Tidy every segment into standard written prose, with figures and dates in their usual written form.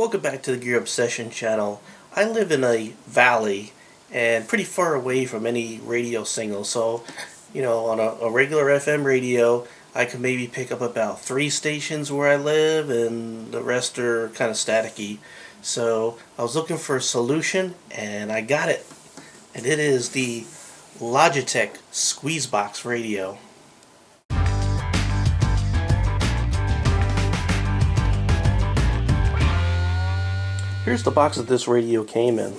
Welcome back to the Gear Obsession channel. I live in a valley and pretty far away from any radio signal, so on a regular FM radio I could maybe pick up about 3 stations where I live and the rest are kind of staticky. So I was looking for a solution and I got it. And it is the Logitech Squeezebox Radio. Here's the box that this radio came in.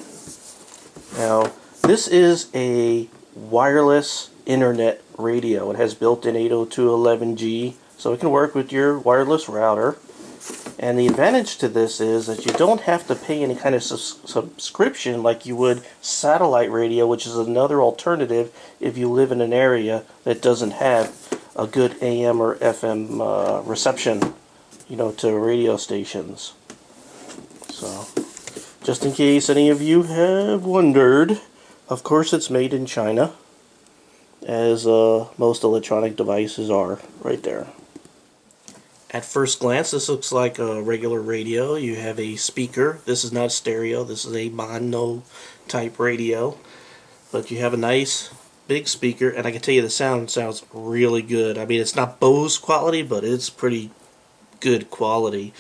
Now, this is a wireless internet radio. It has built-in 802.11g, so it can work with your wireless router. And the advantage to this is that you don't have to pay any kind of subscription like you would satellite radio, which is another alternative if you live in an area that doesn't have a good AM or FM reception, to radio stations. So, just in case any of you have wondered, of course it's made in China, as most electronic devices are, right there. At first glance, this looks like a regular radio. You have a speaker. This is not stereo. This is a mono type radio. But you have a nice big speaker, and I can tell you the sound sounds really good. I mean, it's not Bose quality, but it's pretty good quality.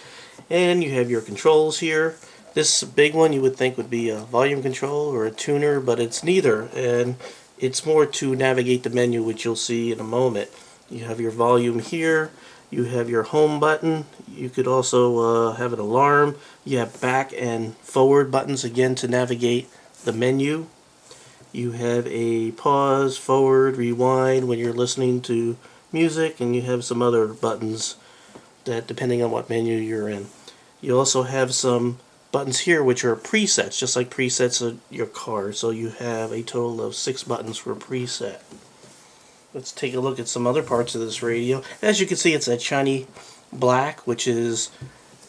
And you have your controls here. This big one you would think would be a volume control or a tuner, but it's neither. And it's more to navigate the menu, which you'll see in a moment. You have your volume here. You have your home button. You could also have an alarm. You have back and forward buttons again to navigate the menu. You have a pause, forward, rewind when you're listening to music, and you have some other buttons that depending on what menu you're in. You also have some buttons here which are presets, just like presets of your car. So you have a total of 6 buttons for a preset. Let's take a look at some other parts of this radio. As you can see, it's a shiny black, which is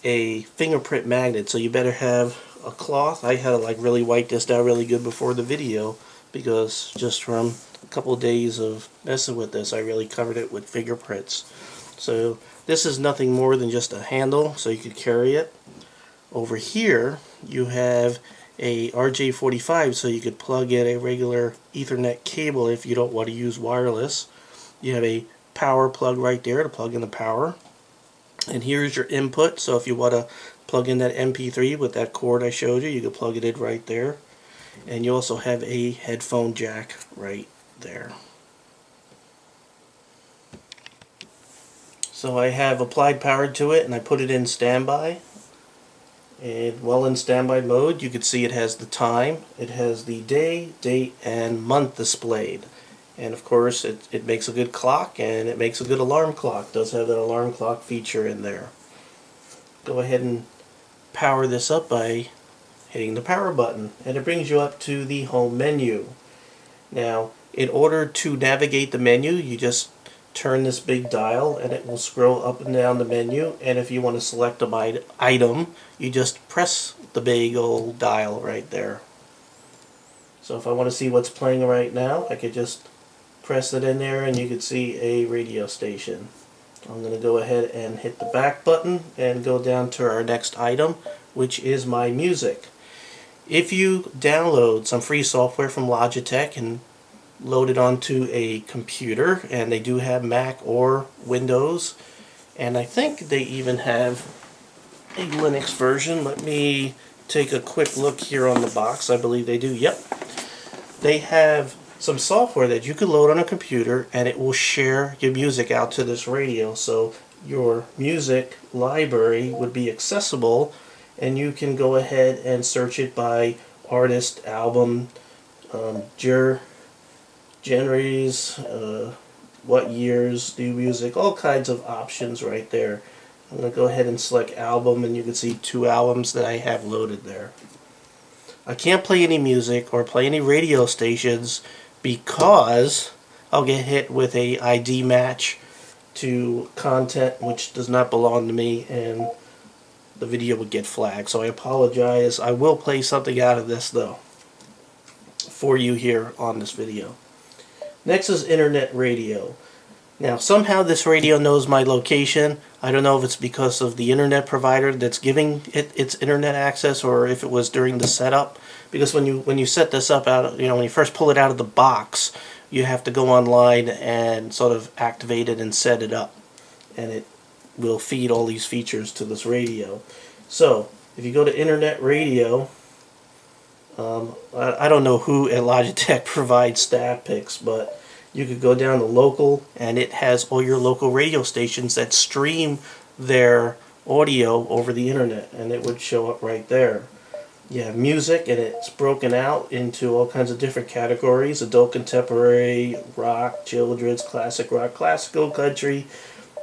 a fingerprint magnet, so you better have a cloth. I had to really wipe this down really good before the video, because just from a couple of days of messing with this, I really covered it with fingerprints. So this is nothing more than just a handle, so you could carry it. Over here, you have a RJ45, so you could plug in a regular Ethernet cable if you don't want to use wireless. You have a power plug right there to plug in the power. And here's your input, so if you want to plug in that MP3 with that cord I showed you, you can plug it in right there. And you also have a headphone jack right there. So I have applied power to it and I put it in standby. And while in standby mode, you can see it has the time, it has the day, date, and month displayed. And of course it makes a good clock, and it makes a good alarm clock. It does have that alarm clock feature in there. Go ahead and power this up by hitting the power button, and it brings you up to the home menu. Now, in order to navigate the menu, you just turn this big dial and it will scroll up and down the menu, and if you want to select an item, you just press the big old dial right there. So if I want to see what's playing right now, I could just press it in there and you could see a radio station. I'm going to go ahead and hit the back button and go down to our next item, which is my music. If you download some free software from Logitech and load it onto a computer, and they do have Mac or Windows, and I think they even have a Linux version. Let me take a quick look here on the box. I believe they do. Yep. They have some software that you can load on a computer, and it will share your music out to this radio, so your music library would be accessible, and you can go ahead and search it by artist, album, genres, what years do music, all kinds of options right there. I'm going to go ahead and select album, and you can see 2 albums that I have loaded there. I can't play any music or play any radio stations because I'll get hit with a ID match to content which does not belong to me, and the video would get flagged. So I apologize. I will play something out of this though for you here on this video. Next is internet radio. Now, somehow this radio knows my location. I don't know if it's because of the internet provider that's giving it its internet access, or if it was during the setup. Because when you set this up out, when you first pull it out of the box, you have to go online and sort of activate it and set it up, and it will feed all these features to this radio. So if you go to internet radio, I don't know who at Logitech provides stat picks, but you could go down to local, and it has all your local radio stations that stream their audio over the internet, and it would show up right there. You have music, and it's broken out into all kinds of different categories: adult, contemporary, rock, children's, classic rock, classical, country,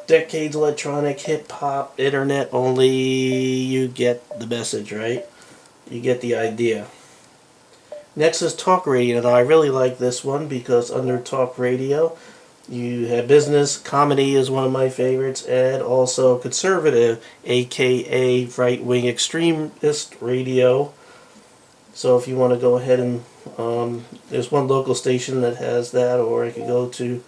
decades, electronic, hip-hop, internet only. You get the message, right? You get the idea. Next is talk radio, and I really like this one because under talk radio you have business, comedy is one of my favorites, and also conservative, aka right-wing extremist radio. So if you want to go ahead and there's one local station that has that, or I could go to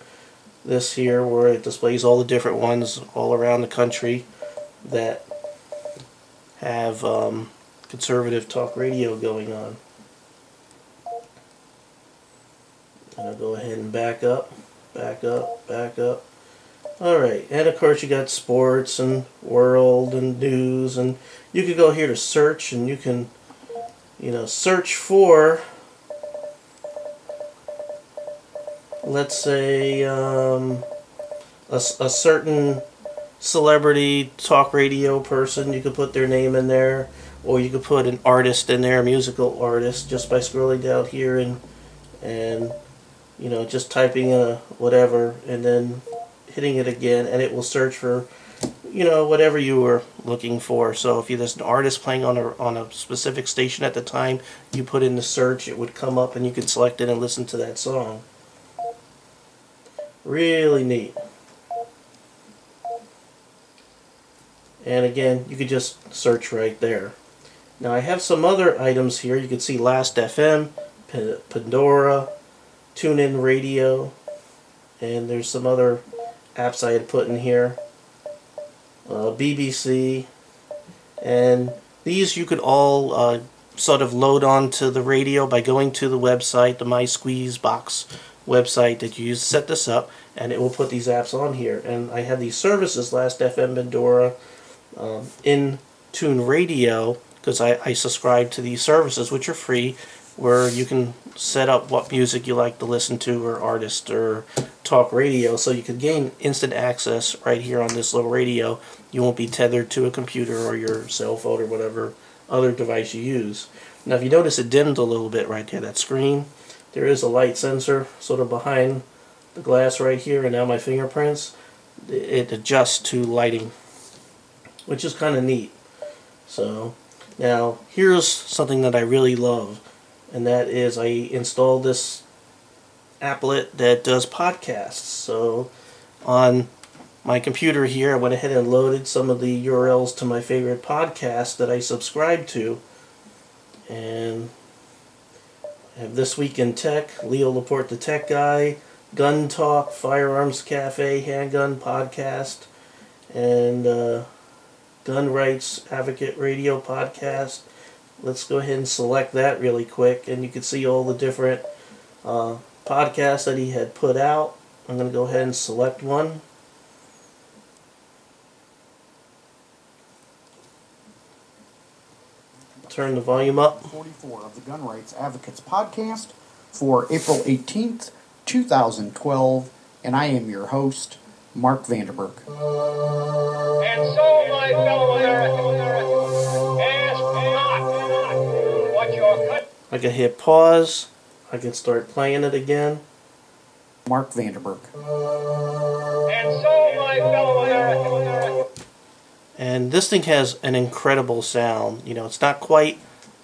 this here where it displays all the different ones all around the country that have conservative talk radio going on. And I'll go ahead and back up. Alright, and of course you got sports and world and news, and you could go here to search, and you can, search for, let's say, a certain celebrity talk radio person. You could put their name in there, or you could put an artist in there, a musical artist, just by scrolling down here and just typing in a whatever and then hitting it again, and it will search for whatever you were looking for. So if there's an artist playing on a specific station at the time, you put in the search, it would come up and you could select it and listen to that song. Really neat. And again, you could just search right there. Now I have some other items here. You can see Last FM, Pandora, TuneIn Radio, and there's some other apps I had put in here, BBC, and these you could all sort of load onto the radio by going to the website, the My Squeezebox website that you use to set this up, and it will put these apps on here. And I have these services, Last FM, Pandora, in Tune Radio, because I subscribe to these services, which are free, where you can set up what music you like to listen to, or artist, or talk radio, so you can gain instant access right here on this little radio. You won't be tethered to a computer or your cell phone or whatever other device you use. Now if you notice, it dimmed a little bit right there, that screen. There is a light sensor sort of behind the glass right here, and now my fingerprints, it adjusts to lighting, which is kind of neat. So now here's something that I really love, and that is I installed this applet that does podcasts. So on my computer here, I went ahead and loaded some of the URLs to my favorite podcasts that I subscribe to. And I have This Week in Tech, Leo Laporte the Tech Guy, Gun Talk, Firearms Cafe, Handgun Podcast, and Gun Rights Advocate Radio Podcast. Let's go ahead and select that really quick, and you can see all the different podcasts that he had put out. I'm going to go ahead and select one. Turn the volume up. 44 of the Gun Rights Advocates podcast for April 18th, 2012, and I am your host, Mark Vanderberg. And so, my fellow Americans, ask not what your country... I can hit pause. I can start playing it again. Mark Vanderberg. And so, my fellow Americans... And this thing has an incredible sound. You know, it's not quite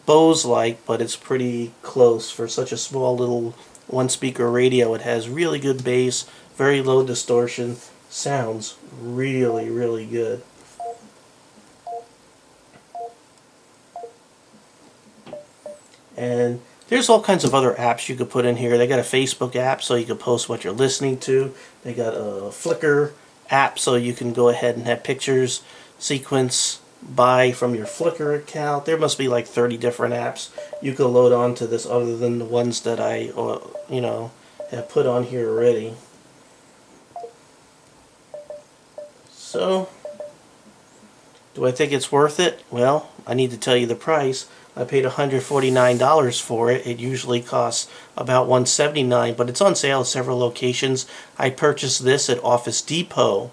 Bose-like, but it's pretty close for such a small little one-speaker radio. It has really good bass, very low distortion. Sounds really, really good. And There's all kinds of other apps you could put in here. They got a Facebook app so you can post what you're listening to. They got a Flickr app so you can go ahead and have pictures sequence by from your Flickr account. There must be like 30 different apps you could load onto this other than the ones that I have put on here already. So, do I think it's worth it? Well, I need to tell you the price. I paid $149 for it. It usually costs about $179, but it's on sale at several locations. I purchased this at Office Depot.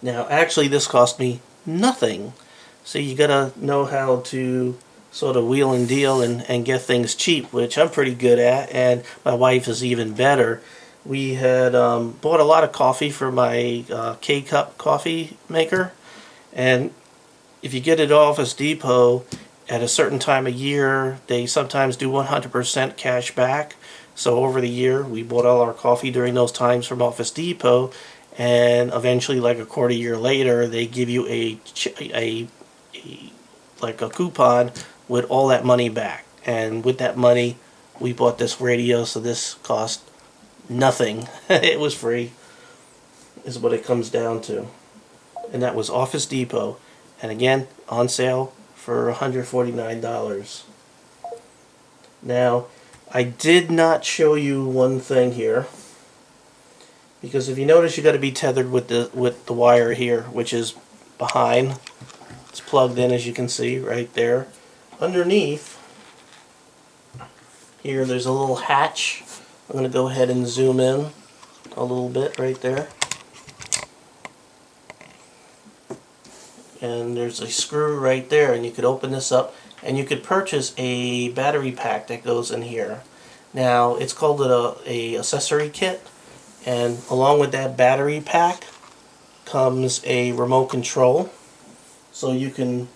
Now, actually, this cost me nothing. So you gotta know how to sort of wheel and deal and get things cheap, which I'm pretty good at, and my wife is even better. We had bought a lot of coffee for my K-Cup coffee maker, and if you get it at Office Depot at a certain time of year, they sometimes do 100% cash back. So over the year, we bought all our coffee during those times from Office Depot, and eventually, like a quarter year later, they give you a coupon with all that money back. And with that money, we bought this radio, so this cost nothing. It was free, is what it comes down to. And that was Office Depot. And again, on sale for $149. Now, I did not show you one thing here, because if you notice, you got to be tethered with the wire here, which is behind. It's plugged in, as you can see right there. Underneath here, there's a little hatch. I'm going to go ahead and zoom in a little bit right there. And there's a screw right there, and you could open this up and you could purchase a battery pack that goes in here. Now, it's called a accessory kit, and along with that battery pack comes a remote control. So you can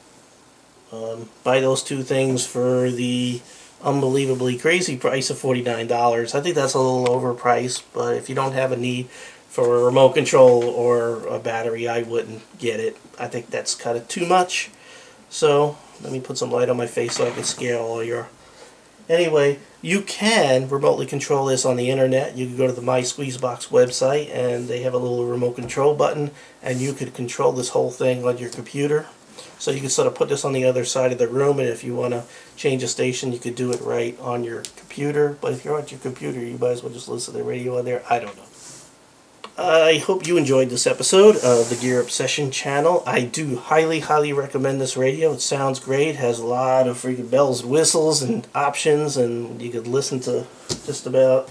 buy those two things for the unbelievably crazy price of $49. I think that's a little overpriced, but if you don't have a need for a remote control or a battery, I wouldn't get it. I think that's kind of too much. So let me put some light on my face so I can scare all your... Anyway, you can remotely control this on the internet. You can go to the My Squeezebox website, and they have a little remote control button, and you could control this whole thing on your computer. So you can sort of put this on the other side of the room, and if you want to change a station, you could do it right on your computer. But if you're on your computer, you might as well just listen to the radio on there. I don't know. I hope you enjoyed this episode of the Gear Obsession channel. I do highly, highly recommend this radio. It sounds great. It has a lot of freaking bells and whistles and options, and you could listen to just about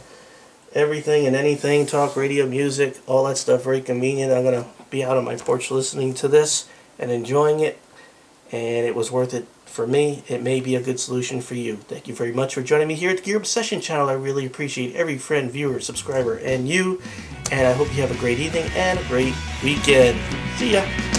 everything and anything. Talk radio, music, all that stuff. Very convenient. I'm going to be out on my porch listening to this and enjoying it, and it was worth it for me. It may be a good solution for you. Thank you very much for joining me here at the Gear Obsession channel. I really appreciate every friend, viewer, subscriber, and you. And I hope you have a great evening and a great weekend. See ya!